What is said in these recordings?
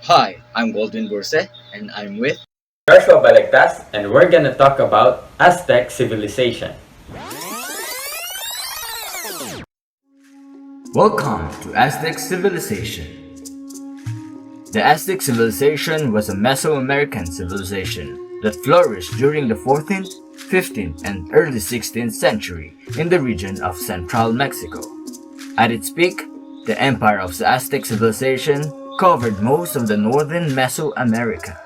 Hi, I'm Burce, and I'm with. Joshua Balagtas, and we're gonna talk about Aztec civilization. Welcome to Aztec civilization. The Aztec civilization was a Mesoamerican civilization that flourished during the 14th, 15th, and early 16th century in the region of central Mexico. At its peak, the empire of the Aztec civilization covered most of the northern Mesoamerica.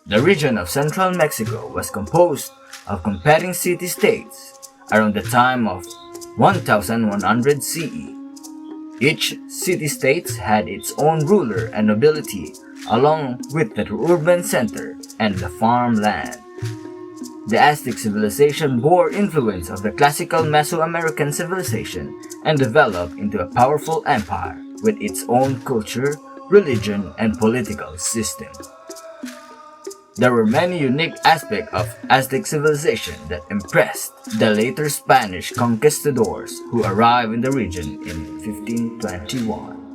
The region of central Mexico was composed of competing city-states around the time of 1100 CE. Each city-state had its own ruler and nobility, along with the urban center and the farmland. The Aztec civilization bore influence of the classical Mesoamerican civilization and developed into a powerful empire with its own culture, religion, and political system. There were many unique aspects of Aztec civilization that impressed the later Spanish conquistadors who arrived in the region in 1521.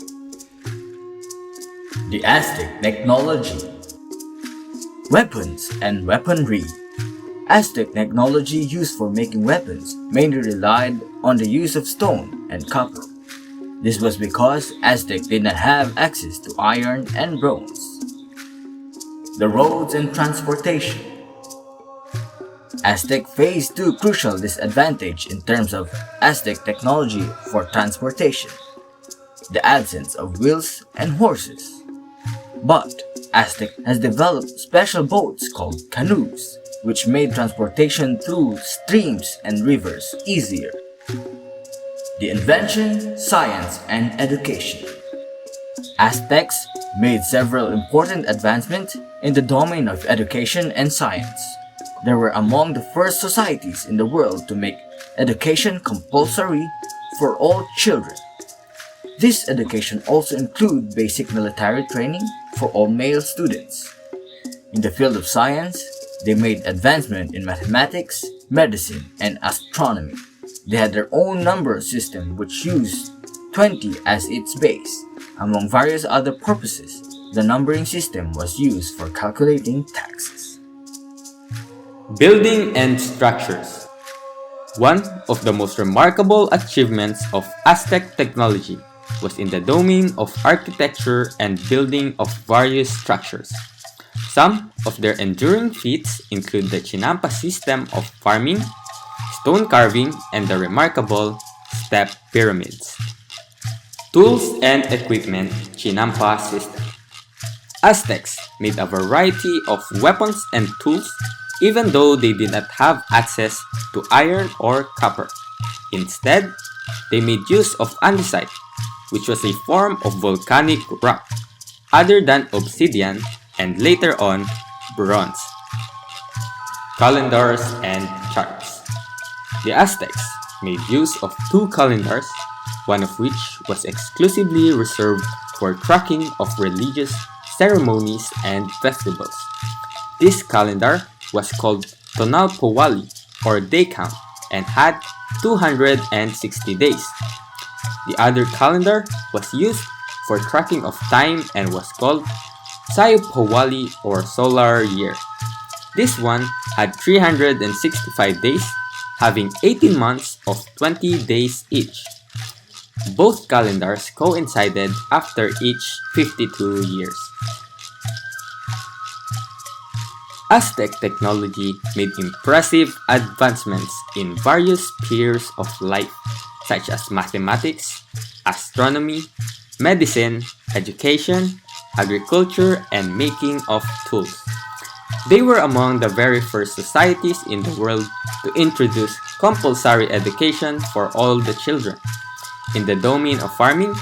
The Aztec technology, weapons and weaponry. Aztec technology used for making weapons mainly relied on the use of stone and copper. This was because Aztec did not have access to iron and bronze. The roads and transportation. Aztec faced two crucial disadvantages in terms of Aztec technology for transportation: the absence of wheels and horses. But Aztec has developed special boats called canoes, which made transportation through streams and rivers easier. The invention, science, and education. Aztecs made several important advancements in the domain of education and science. They were among the first societies in the world to make education compulsory for all children. This education also included basic military training for all male students. In the field of science, they made advancement in mathematics, medicine, and astronomy. They had their own number system which used 20 as its base. Among various other purposes, the numbering system was used for calculating taxes. Building and structures. One of the most remarkable achievements of Aztec technology was in the domain of architecture and building of various structures. Some of their enduring feats include the Chinampa system of farming, stone carving, and the remarkable step pyramids. Tools and equipment Chinampa system. Aztecs made a variety of weapons and tools even though they did not have access to iron or copper. Instead, they made use of andesite, which was a form of volcanic rock, other than obsidian, and later on, bronze. Calendars and charts. The Aztecs made use of two calendars, one of which was exclusively reserved for tracking of religious ceremonies and festivals. This calendar was called Tonal Powali, or day count, and had 260 days. The other calendar was used for tracking of time and was called Sayo Powali, or solar year. This one had 365 days, having 18 months of 20 days each. Both calendars coincided after each 52 years. Aztec technology made impressive advancements in various spheres of life, such as mathematics, astronomy, medicine, education, agriculture, and making of tools. They were among the very first societies in the world to introduce compulsory education for all the children. In the domain of farming,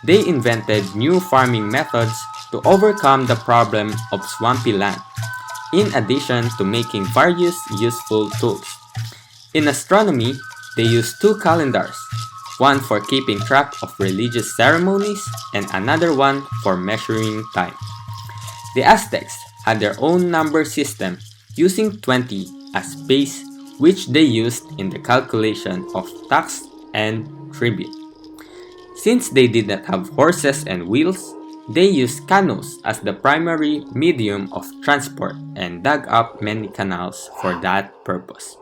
they invented new farming methods to overcome the problem of swampy land, in addition to making various useful tools. In astronomy, they used two calendars, one for keeping track of religious ceremonies and another one for measuring time. The Aztecs had their own number system using 20 as base, which they used in the calculation of tax and tribute. Since they did not have horses and wheels, They used canoes as the primary medium of transport and dug up many canals for that purpose.